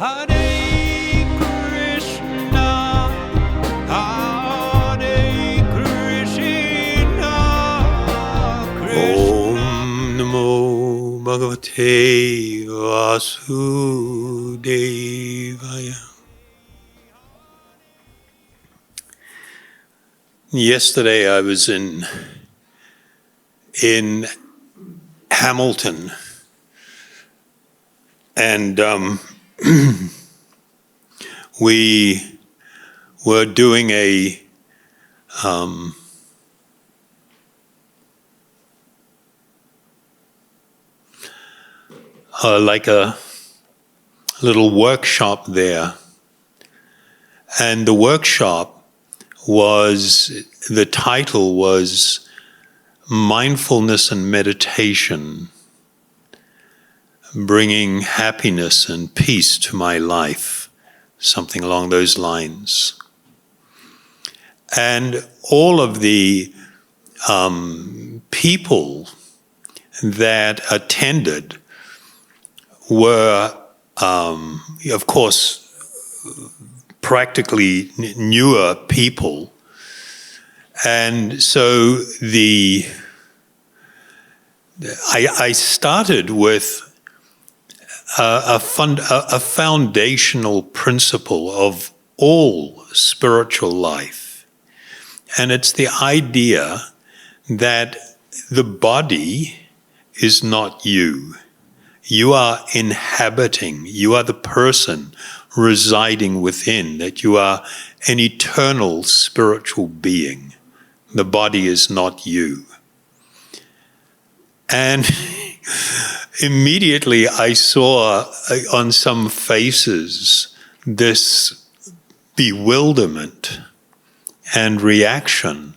Hare Krishna, Hare Krishna, Om Namo Bhagavate Vasudevaya. Yesterday I was in Hamilton, and we were doing like a little workshop there, and the workshop the title was Mindfulness and Meditation, Bringing Happiness and Peace to My Life, something along those lines. And all of the people that attended were, of course, practically newer people. And so I started with a foundational principle of all spiritual life. And it's the idea that the body is not you. You are inhabiting, you are the person residing within, that you are an eternal spiritual being. The body is not you. And immediately I saw on some faces this bewilderment and reaction.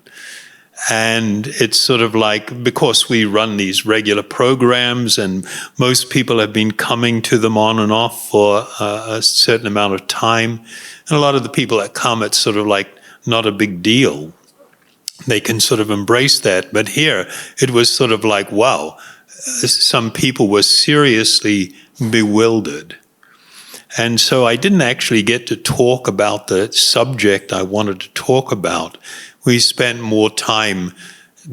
And it's sort of like, because we run these regular programs and most people have been coming to them on and off for a certain amount of time. And a lot of the people that come, it's sort of like not a big deal. They can sort of embrace that. But here, it was sort of like, wow, some people were seriously bewildered. And so I didn't actually get to talk about the subject I wanted to talk about. We spent more time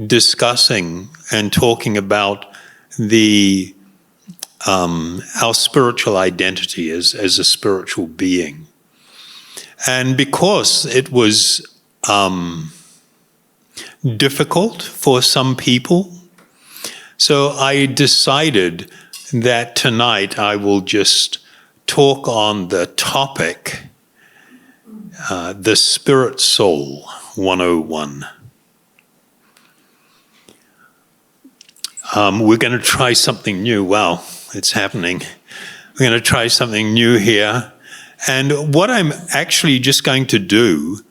discussing and talking about our spiritual identity as a spiritual being. And because it was difficult for some people, so I decided that tonight I will just talk on the topic, the Spirit Soul 101. We're going to try something new. Wow, it's happening. We're going to try something new here. And what I'm actually just going to do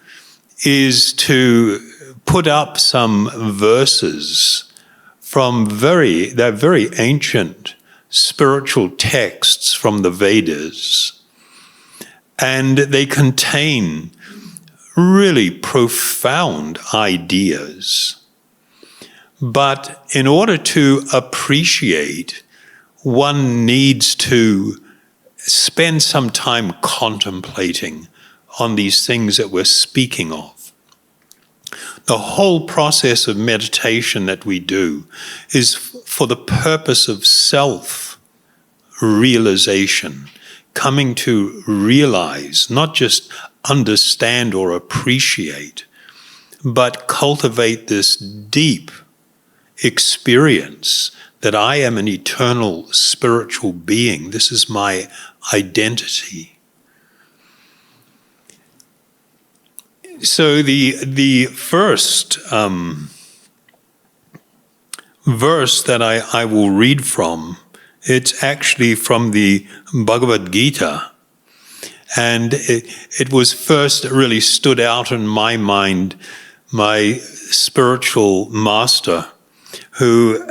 is to put up some verses from they're very ancient spiritual texts from the Vedas. And they contain really profound ideas. But in order to appreciate, one needs to spend some time contemplating on these things that we're speaking of. The whole process of meditation that we do is for the purpose of self-realization, coming to realize, not just understand or appreciate, but cultivate this deep experience that I am an eternal spiritual being. This is my identity. So the first verse that I will read from, it's actually from the Bhagavad-gītā. And it was first really stood out in my mind, my spiritual master, who,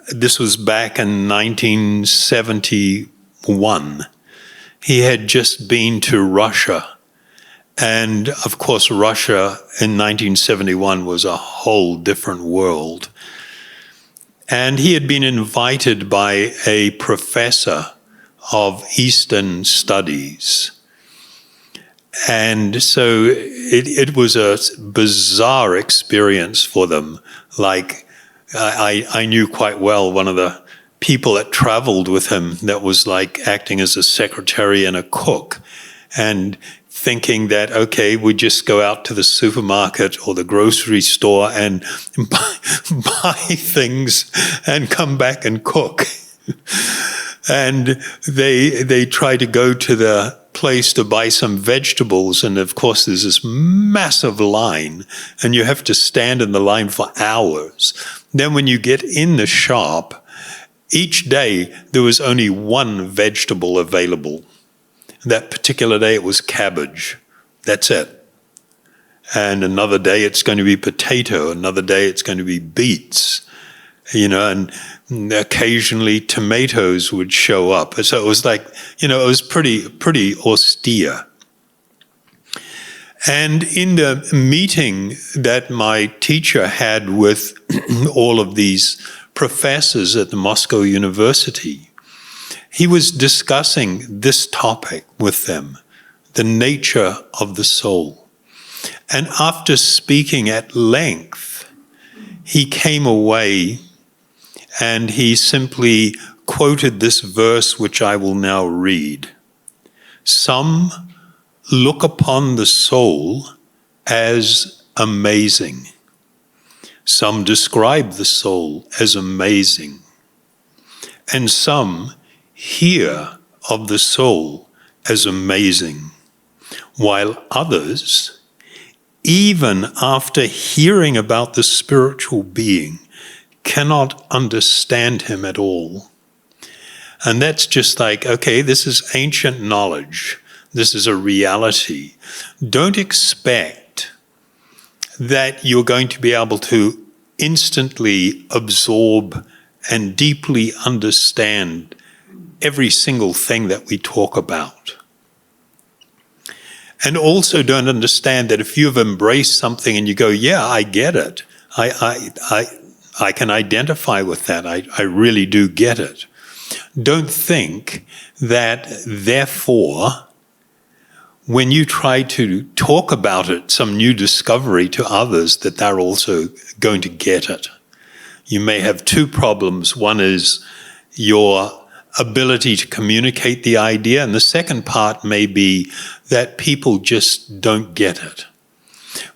this was back in 1971. He had just been to Russia. And of course, Russia in 1971 was a whole different world. And he had been invited by a professor of Eastern studies. And so it was a bizarre experience for them. Like, I knew quite well one of the people that traveled with him that was like acting as a secretary and a cook, and thinking that, okay, we just go out to the supermarket or the grocery store and buy things and come back and cook. And they try to go to the place to buy some vegetables, and of course there's this massive line, and you have to stand in the line for hours. Then when you get in the shop, each day there was only one vegetable available. That particular day it was cabbage. That's it. And another day it's going to be potato. Another day it's going to be beets. And occasionally tomatoes would show up. So it was like, it was pretty austere. And in the meeting that my teacher had with all of these professors at the Moscow University, he was discussing this topic with them, the nature of the soul. And after speaking at length, he came away and he simply quoted this verse, which I will now read. Some look upon the soul as amazing. Some describe the soul as amazing. And some hear of the soul as amazing, while others, even after hearing about the spiritual being, cannot understand him at all. And that's just like, okay, this is ancient knowledge. This is a reality. Don't expect that you're going to be able to instantly absorb and deeply understand every single thing that we talk about. And also don't understand that if you've embraced something and you go, yeah, I get it. I can identify with that. I really do get it. Don't think that, therefore, when you try to talk about it, some new discovery to others, that they're also going to get it. You may have two problems. One is your ability to communicate the idea, and the second part may be that people just don't get it.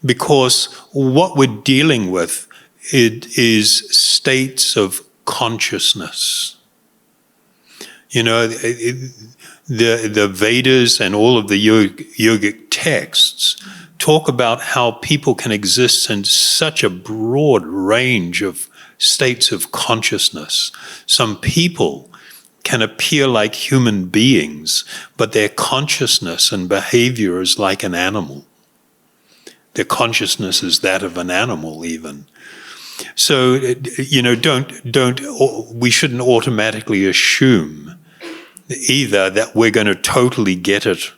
Because what we're dealing with, it is states of consciousness. The Vedas and all of the yogic texts talk about how people can exist in such a broad range of states of consciousness. Some people can appear like human beings, but their consciousness and behavior is like an animal. Their consciousness is that of an animal even. So, we shouldn't automatically assume either that we're going to totally get it.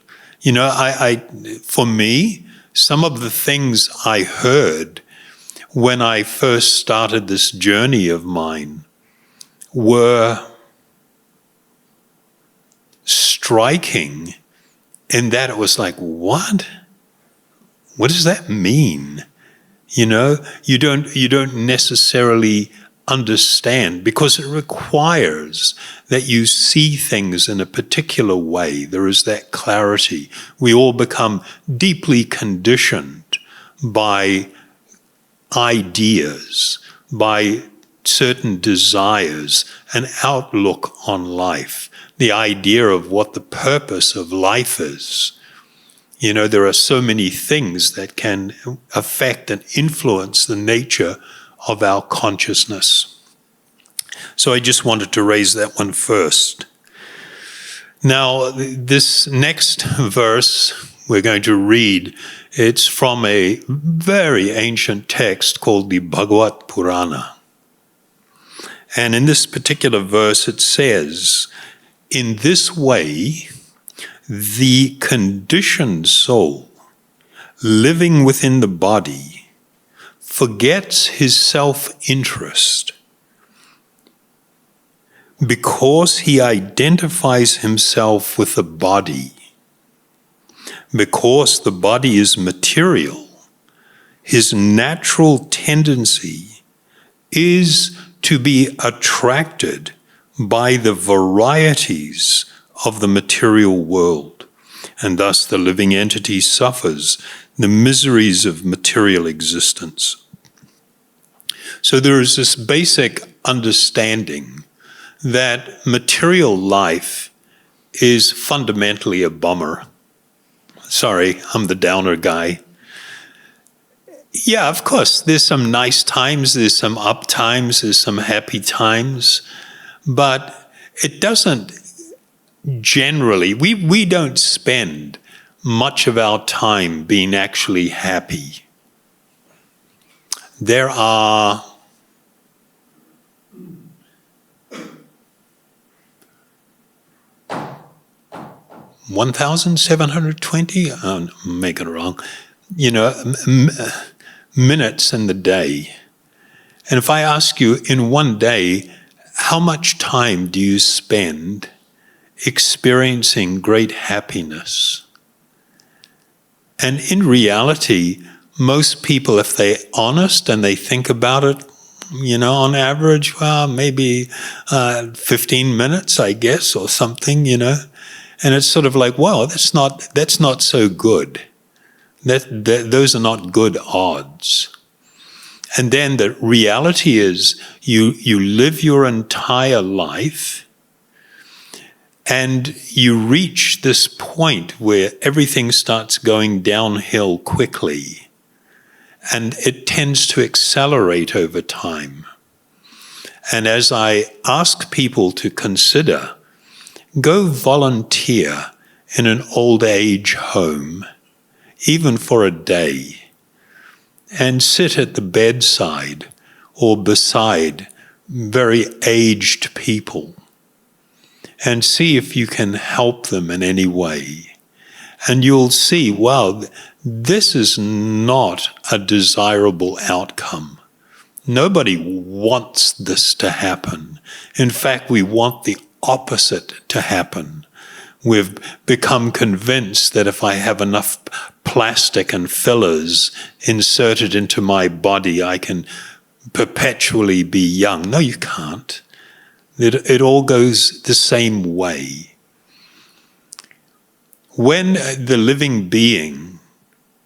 For me, some of the things I heard when I first started this journey of mine were striking in that it was like, what? What does that mean? You don't necessarily understand, because it requires that you see things in a particular way. There is that clarity. We all become deeply conditioned by ideas, by certain desires, an outlook on life, the idea of what the purpose of life is. There are so many things that can affect and influence the nature of our consciousness. So I just wanted to raise that one first. Now, this next verse we're going to read, it's from a very ancient text called the Bhagavata Purāṇa. And in this particular verse it says, in this way, the conditioned soul living within the body forgets his self-interest, because he identifies himself with the body, because the body is material, his natural tendency is to be attracted by the varieties of the material world, and thus the living entity suffers the miseries of material existence. So there is this basic understanding that material life is fundamentally a bummer. Sorry, I'm the downer guy. Yeah, of course, there's some nice times, there's some up times, there's some happy times, but it doesn't generally, we don't spend much of our time being actually happy. There are 1,720, I'm making it wrong, minutes in the day. And if I ask you in one day, how much time do you spend experiencing great happiness? And in reality, most people, if they're honest and they think about it, on average, well, maybe 15 minutes, I guess, or something, And it's sort of like, well, that's not so good. Those are not good odds. And then the reality is you live your entire life and you reach this point where everything starts going downhill quickly, and it tends to accelerate over time. And as I ask people to consider, go volunteer in an old age home, even for a day, and sit at the bedside or beside very aged people and see if you can help them in any way. And you'll see, wow, this is not a desirable outcome. Nobody wants this to happen. In fact, we want the opposite to happen. We've become convinced that if I have enough plastic and fillers inserted into my body, I can perpetually be young. No, you can't. It all goes the same way. When the living being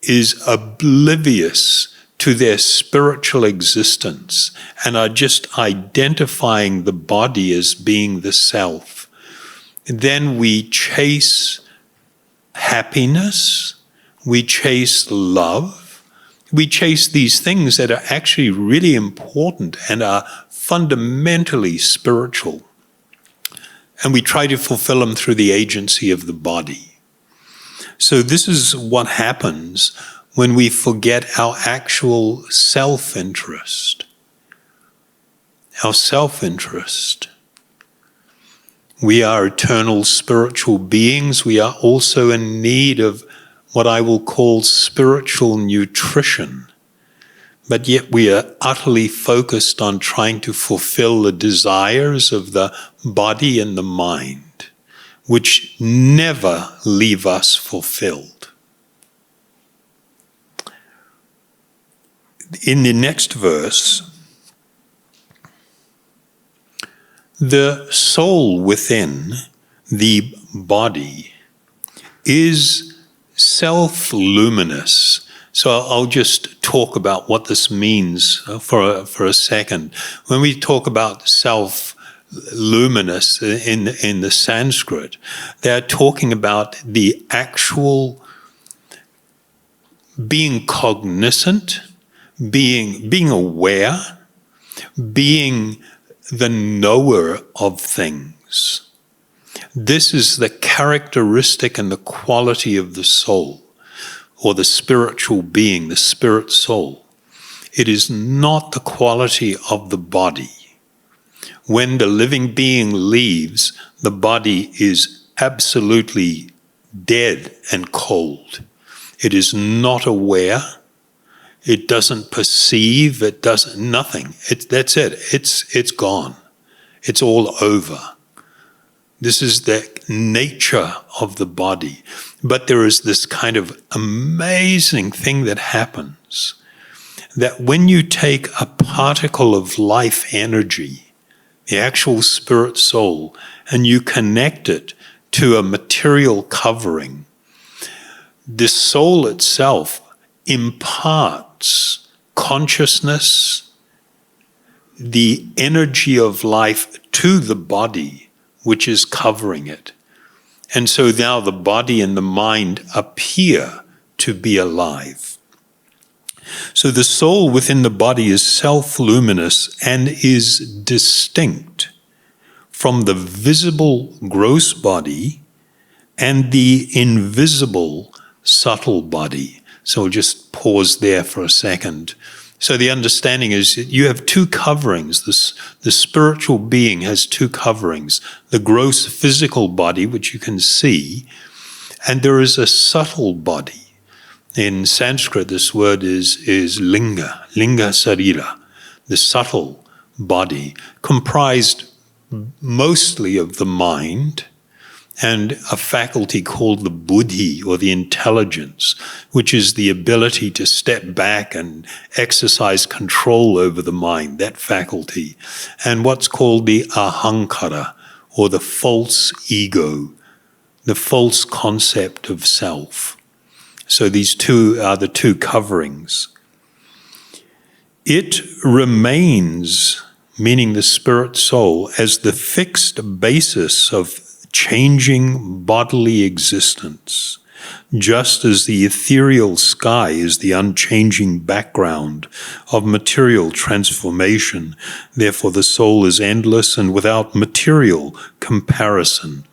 is oblivious to their spiritual existence and are just identifying the body as being the self, then we chase happiness, we chase love, we chase these things that are actually really important and are fundamentally spiritual. And we try to fulfill them through the agency of the body. So this is what happens when we forget our actual self-interest. Our self-interest. We are eternal spiritual beings. We are also in need of what I will call spiritual nutrition. But yet we are utterly focused on trying to fulfill the desires of the body and the mind, which never leave us fulfilled. In the next verse, the soul within the body is self-luminous. So I'll just talk about what this means for a second. When we talk about self-luminous in the Sanskrit, they're talking about the actual being cognizant, being aware, being the knower of things. This is the characteristic and the quality of the soul, or the spiritual being, the spirit soul. It is not the quality of the body. When the living being leaves, the body is absolutely dead and cold. It is not aware. It doesn't perceive. It doesn't, nothing. That's it. It's gone. it's all over. This is the nature of the body. But there is this kind of amazing thing that happens, that when you take a particle of life energy, the actual spirit soul, and you connect it to a material covering, the soul itself imparts consciousness, the energy of life to the body which is covering it. And so now the body and the mind appear to be alive. So the soul within the body is self-luminous and is distinct from the visible gross body and the invisible subtle body. So we'll just pause there for a second. So the understanding is that you have two coverings. The spiritual being has two coverings. The gross physical body, which you can see, and there is a subtle body. In Sanskrit, this word is linga sarira, the subtle body, comprised mostly of the mind and a faculty called the buddhi, or the intelligence, which is the ability to step back and exercise control over the mind, that faculty, and what's called the ahankara, or the false ego, the false concept of self. So these two are the two coverings. It remains, meaning the spirit soul, as the fixed basis of changing bodily existence, just as the ethereal sky is the unchanging background of material transformation. Therefore, the soul is endless and without material comparison.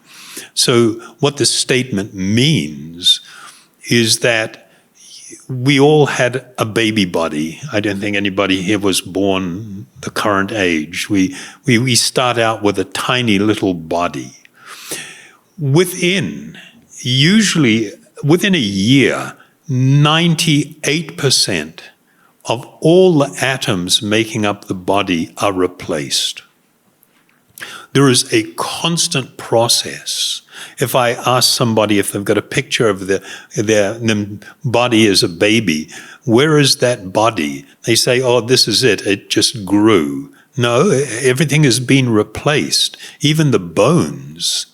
So what this statement means is that we all had a baby body. I don't think anybody here was born the current age. We start out with a tiny little body. Usually within a year, 98% of all the atoms making up the body are replaced. There is a constant process. If I ask somebody if they've got a picture of their body as a baby, where is that body? They say, oh, this is it. It just grew. No, everything has been replaced. Even the bones.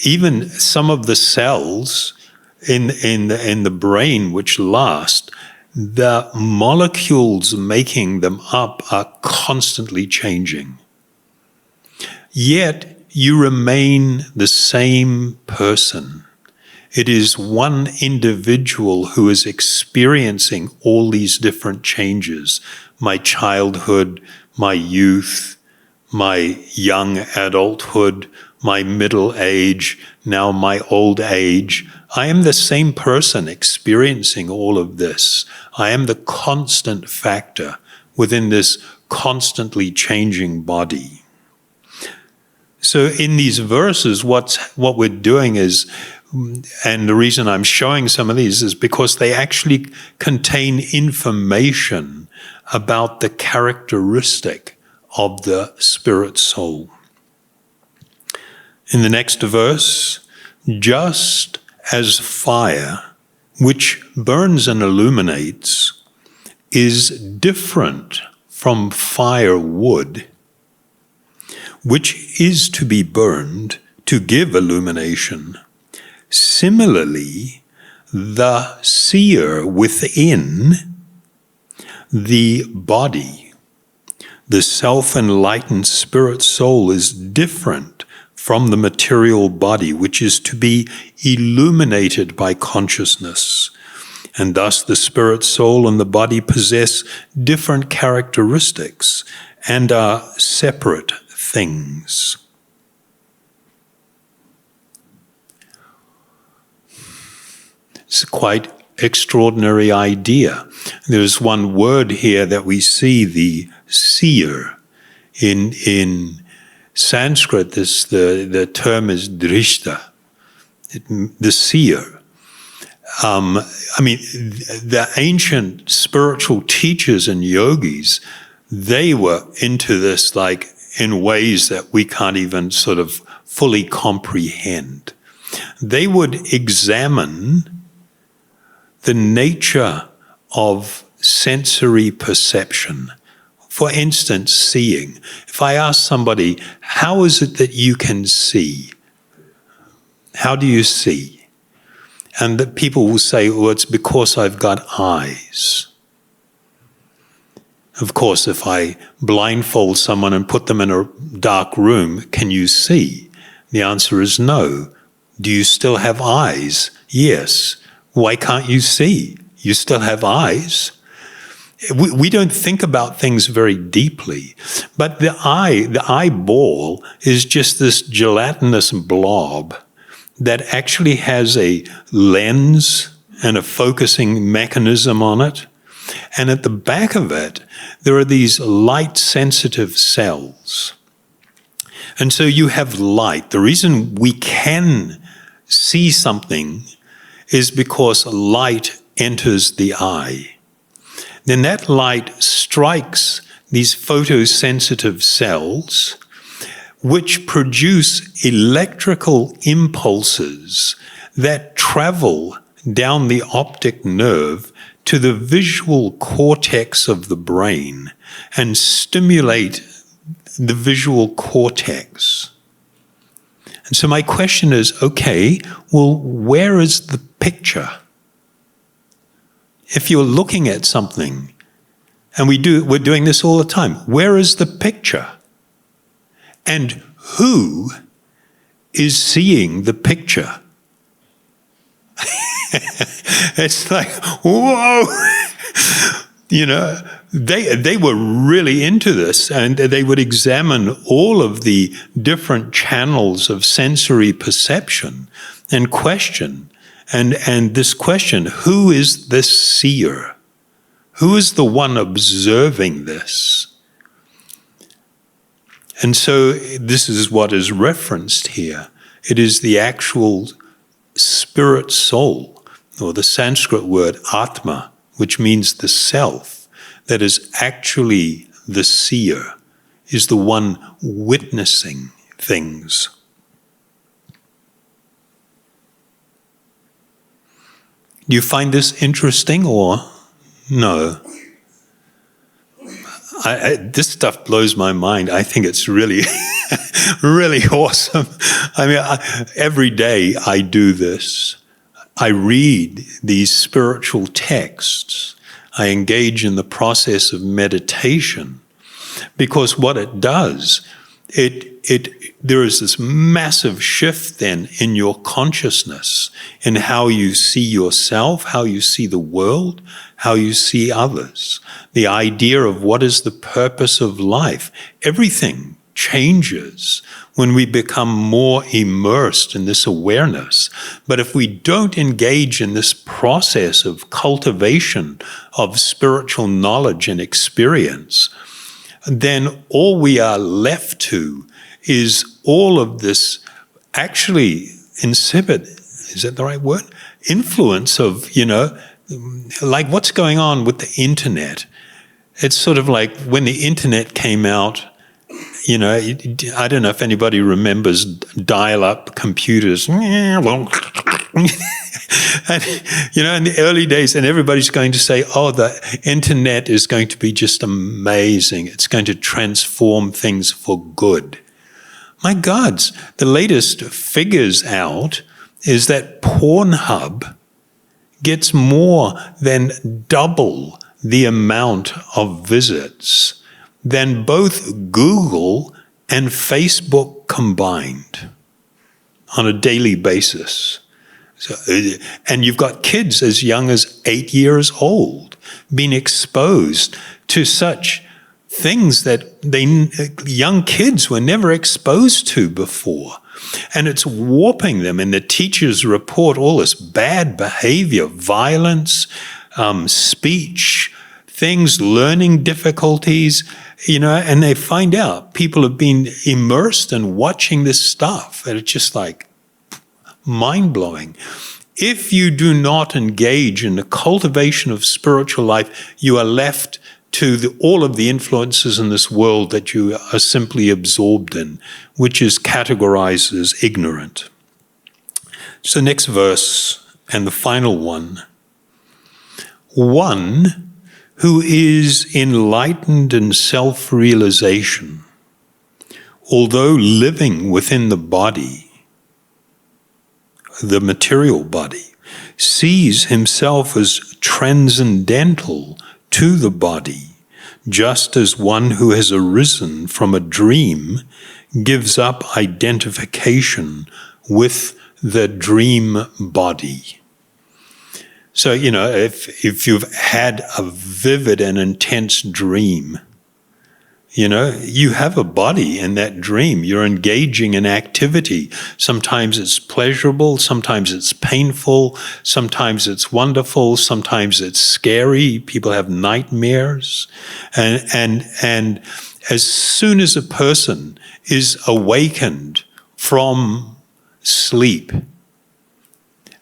Even some of the cells in the brain which last, the molecules making them up are constantly changing. Yet you remain the same person. It is one individual who is experiencing all these different changes. My childhood, my youth, my young adulthood, my middle age, now my old age. I am the same person experiencing all of this. I am the constant factor within this constantly changing body. So in these verses, what we're doing is, and the reason I'm showing some of these is because they actually contain information about the characteristic of the spirit soul. In the next verse, just as fire, which burns and illuminates, is different from firewood, which is to be burned to give illumination, similarly, the seer within the body, the self-enlightened spirit soul, is different from the material body, which is to be illuminated by consciousness. And thus the spirit soul and the body possess different characteristics and are separate things. It's a quite extraordinary idea. There's one word here that we see, the seer. In Sanskrit, the term is drishta, the seer. The ancient spiritual teachers and yogis, they were into this like in ways that we can't even sort of fully comprehend. They would examine the nature of sensory perception. For instance, seeing. If I ask somebody, how is it that you can see? How do you see? And that people will say, well, it's because I've got eyes. Of course, if I blindfold someone and put them in a dark room, can you see? The answer is no. Do you still have eyes? Yes. Why can't you see? You still have eyes. We don't think about things very deeply, but the eyeball is just this gelatinous blob that actually has a lens and a focusing mechanism on it. And at the back of it, there are these light-sensitive cells. And so you have light. The reason we can see something is because light enters the eye. Then that light strikes these photosensitive cells, which produce electrical impulses that travel down the optic nerve to the visual cortex of the brain and stimulate the visual cortex. And so my question is, okay, well, where is the picture? If you're looking at something, and we're doing this all the time, where is the picture? And who is seeing the picture? It's like, whoa! You know, they were really into this, and they would examine all of the different channels of sensory perception and question. And this question, who is this seer? Who is the one observing this? And so this is what is referenced here. It is the actual spirit soul, or the Sanskrit word atma, which means the self, that is actually the seer, is the one witnessing things. Do you find this interesting or no? This stuff blows my mind. I think it's really, really awesome. I mean, every day I do this. I read these spiritual texts. I engage in the process of meditation, because what it does, there is this massive shift then in your consciousness, in how you see yourself, how you see the world, how you see others. The idea of what is the purpose of life. Everything changes when we become more immersed in this awareness. But if we don't engage in this process of cultivation of spiritual knowledge and experience, then all we are left to is all of this actually insipid, is that the right word? Influence of, like what's going on with the internet. It's sort of like when the internet came out, I don't know if anybody remembers dial-up computers. And, in the early days, and everybody's going to say, oh, the internet is going to be just amazing. It's going to transform things for good. My gods, the latest figures out is that Pornhub gets more than double the amount of visits than both Google and Facebook combined on a daily basis. So, and you've got kids as young as 8 years old being exposed to such things that young kids were never exposed to before. And it's warping them, and the teachers report all this bad behavior, violence, speech, things, learning difficulties, and they find out people have been immersed in watching this stuff, and it's just like mind-blowing. If you do not engage in the cultivation of spiritual life, you are left to all of the influences in this world that you are simply absorbed in, which is categorized as ignorant. So next verse, and the final one. One who is enlightened in self-realization, although living within the body, the material body, sees himself as transcendental to the body, just as one who has arisen from a dream gives up identification with the dream body. So, if you've had a vivid and intense dream, you have a body in that dream. You're engaging in activity. Sometimes it's pleasurable, sometimes it's painful, sometimes it's wonderful, sometimes it's scary. People have nightmares. And as soon as a person is awakened from sleep,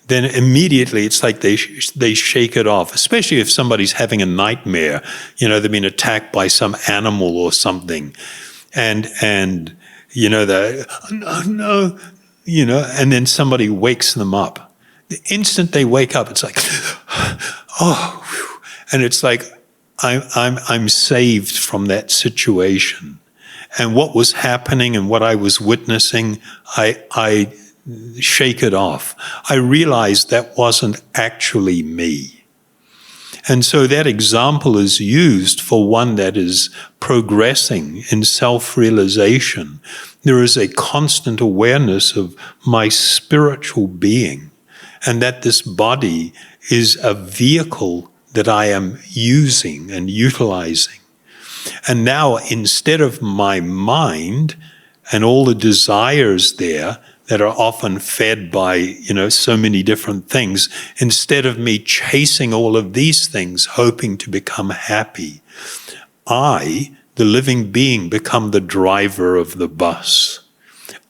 then immediately it's like they shake it off, especially if somebody's having a nightmare, they've been attacked by some animal or something. And they're, oh, no, and then somebody wakes them up. The instant they wake up, it's like, oh, whew. And it's like, I'm saved from that situation. And what was happening and what I was witnessing, I shake it off. I realized that wasn't actually me. And so that example is used for one that is progressing in self-realization. There is a constant awareness of my spiritual being, and that this body is a vehicle that I am using and utilizing. And now, instead of my mind and all the desires there that are often fed by, so many different things, instead of me chasing all of these things, hoping to become happy, I, the living being, become the driver of the bus.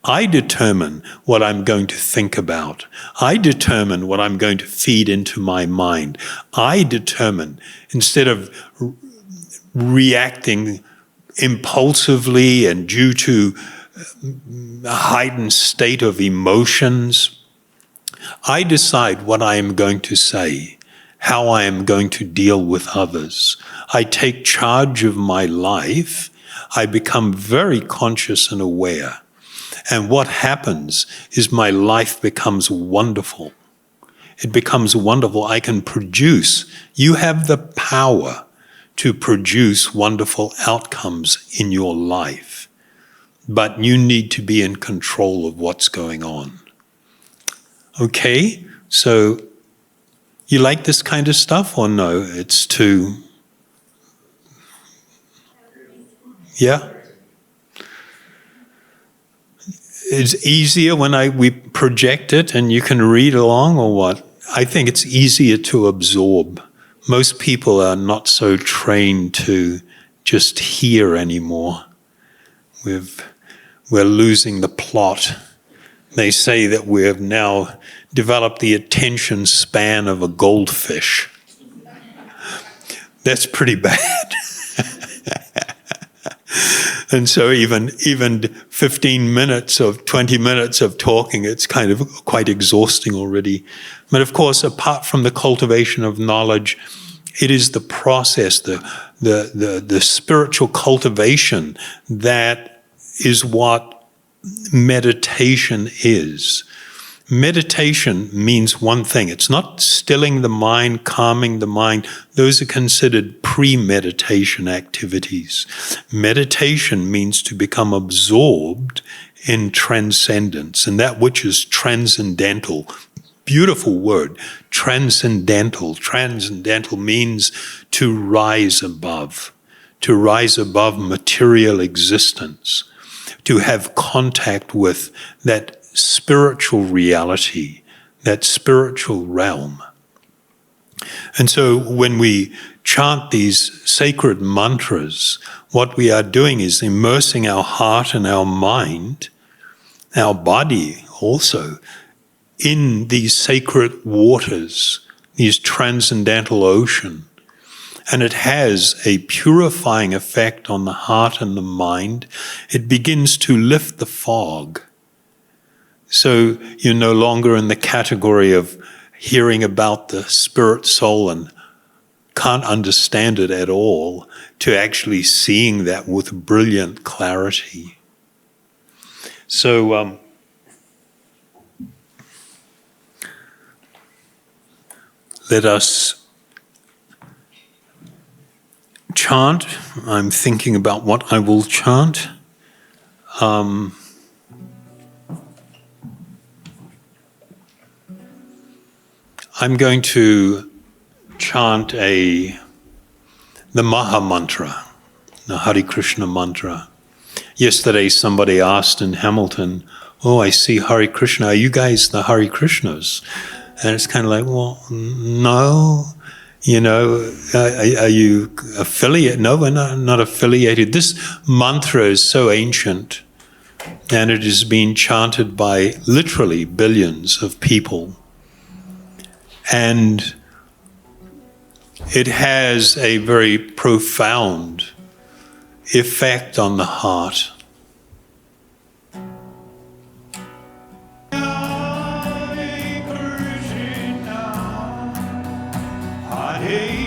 I determine what I'm going to think about. I determine what I'm going to feed into my mind. I determine, instead of reacting impulsively and due to a heightened state of emotions, I decide what I am going to say, how I am going to deal with others. I take charge of my life. I become very conscious and aware. And what happens is my life becomes wonderful. It becomes wonderful. I can produce. You have the power to produce wonderful outcomes in your life. But you need to be in control of what's going on. Okay, so you like this kind of stuff or no? It's too... Yeah? It's easier when we project it and you can read along, or what? I think it's easier to absorb. Most people are not so trained to just hear anymore. We're losing the plot. They say that we have now developed the attention span of a goldfish. That's pretty bad. And so even 15 minutes of 20 minutes of talking, it's kind of quite exhausting already. But of course, apart from the cultivation of knowledge, it is the process, the spiritual cultivation that is what meditation is. Meditation means one thing. It's not stilling the mind, calming the mind. Those are considered pre-meditation activities. Meditation means to become absorbed in transcendence, and that which is transcendental. Beautiful word, transcendental. Transcendental means to rise above material existence, to have contact with that spiritual reality, that spiritual realm. And so when we chant these sacred mantras, what we are doing is immersing our heart and our mind, our body also, in these sacred waters, these transcendental ocean. and it has a purifying effect on the heart and the mind. It begins to lift the fog. So you're no longer in the category of hearing about the spirit soul and can't understand it at all, to actually seeing that with brilliant clarity. So let us chant. I'm thinking about what I will chant. I'm going to chant the Maha Mantra, the Hare Krishna mantra. Yesterday somebody asked in Hamilton, "Oh, I see Hare Krishna. Are you guys the Hare Krishnas?" And it's kind of like, well, no. You know, are you affiliated? No, we're not affiliated. This mantra is so ancient, and it has been chanted by literally billions of people. And it has a very profound effect on the heart. Hare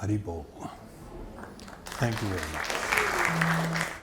Haribol. Thank you very much.